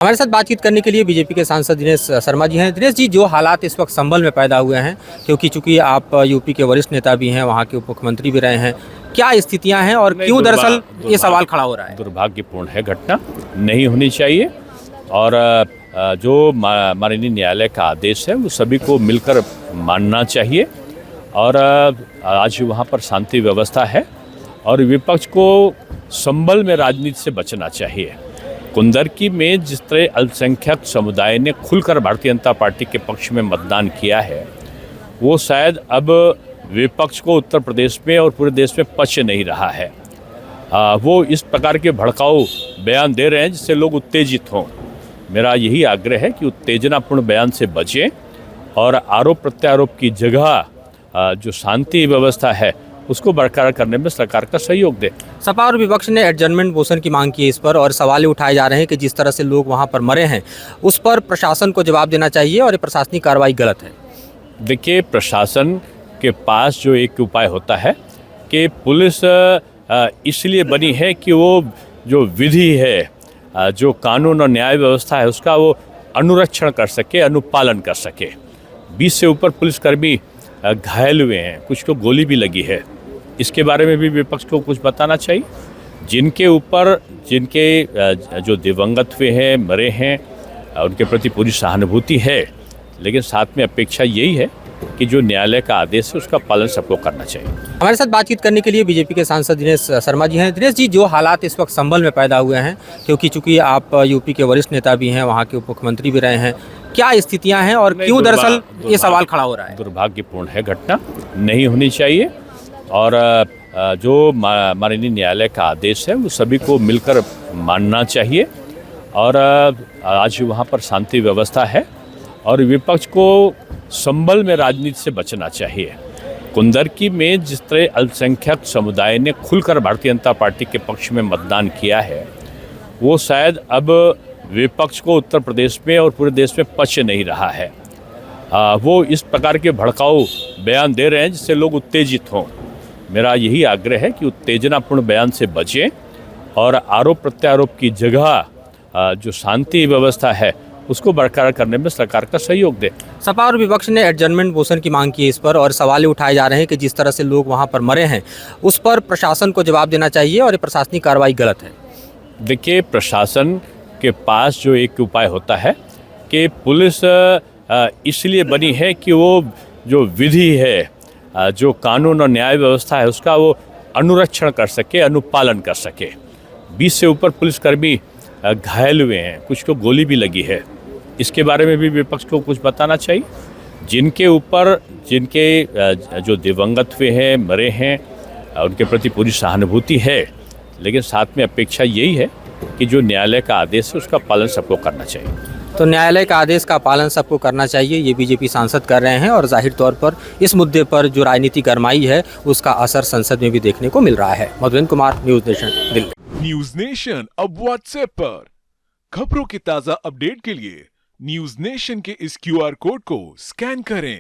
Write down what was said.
हमारे साथ बातचीत करने के लिए बीजेपी के सांसद दिनेश शर्मा जी हैं। दिनेश जी, जो हालात इस वक्त संभल में पैदा हुए हैं, क्योंकि चूंकि आप यूपी के वरिष्ठ नेता भी हैं, वहाँ के उप मुख्यमंत्री भी रहे हैं, क्या स्थितियां हैं और क्यों दरअसल ये सवाल खड़ा हो रहा है? दुर्भाग्यपूर्ण है, घटना नहीं होनी चाहिए। और जो माननीय न्यायालय का आदेश है वो सभी को मिलकर मानना चाहिए। और आज वहाँ पर शांति व्यवस्था है और विपक्ष को संभल में राजनीति से बचना चाहिए। कुंदरकी में जिस तरह अल्पसंख्यक समुदाय ने खुलकर भारतीय जनता पार्टी के पक्ष में मतदान किया है, वो शायद अब विपक्ष को उत्तर प्रदेश में और पूरे देश में पच नहीं रहा है। वो इस प्रकार के भड़काऊ बयान दे रहे हैं जिससे लोग उत्तेजित हों। मेरा यही आग्रह है कि उत्तेजनापूर्ण बयान से बचें और आरोप प्रत्यारोप की जगह जो शांति व्यवस्था है उसको बरकरार करने में सरकार का सहयोग दे। सपा और विपक्ष ने एडजर्नमेंट मोशन की मांग की है इस पर, और सवाल उठाए जा रहे हैं कि जिस तरह से लोग वहां पर मरे हैं उस पर प्रशासन को जवाब देना चाहिए और ये प्रशासनिक कार्रवाई गलत है। देखिए, प्रशासन के पास जो एक उपाय होता है कि पुलिस इसलिए बनी है कि वो जो विधि है, जो कानून और न्याय व्यवस्था है उसका वो अनुरक्षण कर सके, अनुपालन कर सके। 20 से ऊपर पुलिसकर्मी घायल हुए हैं, कुछ को गोली भी लगी है। इसके बारे में भी विपक्ष को कुछ बताना चाहिए। जिनके जो दिवंगत हुए हैं, मरे हैं, उनके प्रति पूरी सहानुभूति है, लेकिन साथ में अपेक्षा यही है कि जो न्यायालय का आदेश है उसका पालन सबको करना चाहिए। हमारे साथ बातचीत करने के लिए बीजेपी के सांसद दिनेश शर्मा जी हैं। दिनेश जी, जो हालात इस वक्त संभल में पैदा हुए हैं, क्योंकि चूंकि आप यूपी के वरिष्ठ नेता भी हैं, वहाँ के उप मुख्यमंत्री भी रहे हैं, क्या स्थितियां हैं और क्यों दरअसल ये सवाल खड़ा हो रहा है? दुर्भाग्यपूर्ण है, घटना नहीं होनी चाहिए। और जो माननीय न्यायालय का आदेश है वो सभी को मिलकर मानना चाहिए। और आज वहाँ पर शांति व्यवस्था है और विपक्ष को संभल में राजनीति से बचना चाहिए। कुंदरकी में जिस तरह अल्पसंख्यक समुदाय ने खुलकर भारतीय जनता पार्टी के पक्ष में मतदान किया है, वो शायद अब विपक्ष को उत्तर प्रदेश में और पूरे देश में पच नहीं रहा है। वो इस प्रकार के भड़काऊ बयान दे रहे हैं जिससे लोग उत्तेजित हों। मेरा यही आग्रह है कि उत्तेजनापूर्ण बयान से बचें और आरोप प्रत्यारोप की जगह जो शांति व्यवस्था है उसको बरकरार करने में सरकार का सहयोग दे। सपा और विपक्ष ने एडजर्नमेंट मोशन की मांग की है इस पर, और सवाल उठाए जा रहे हैं कि जिस तरह से लोग वहां पर मरे हैं उस पर प्रशासन को जवाब देना चाहिए और ये प्रशासनिक कार्रवाई गलत है। देखिए, प्रशासन के पास जो एक उपाय होता है कि पुलिस इसलिए बनी है कि वो जो विधि है, जो कानून और न्याय व्यवस्था है उसका वो अनुरक्षण कर सके, अनुपालन कर सके। 20 से ऊपर पुलिसकर्मी घायल हुए हैं, कुछ को गोली भी लगी है। इसके बारे में भी विपक्ष को कुछ बताना चाहिए। जिनके जो दिवंगत हुए हैं, मरे हैं, उनके प्रति पूरी सहानुभूति है, लेकिन साथ में अपेक्षा यही है कि जो न्यायालय का आदेश है उसका पालन सबको करना चाहिए। तो न्यायालय का आदेश का पालन सबको करना चाहिए, ये बीजेपी सांसद कर रहे हैं, और जाहिर तौर पर इस मुद्दे पर जो राजनीति गरमाई है उसका असर संसद में भी देखने को मिल रहा है। Madhurendra Kumar, news nation, Delhi. News nation अब व्हाट्सएप पर खबरों की ताजा अपडेट के लिए न्यूज़ नेशन के इस QR कोड को स्कैन करें।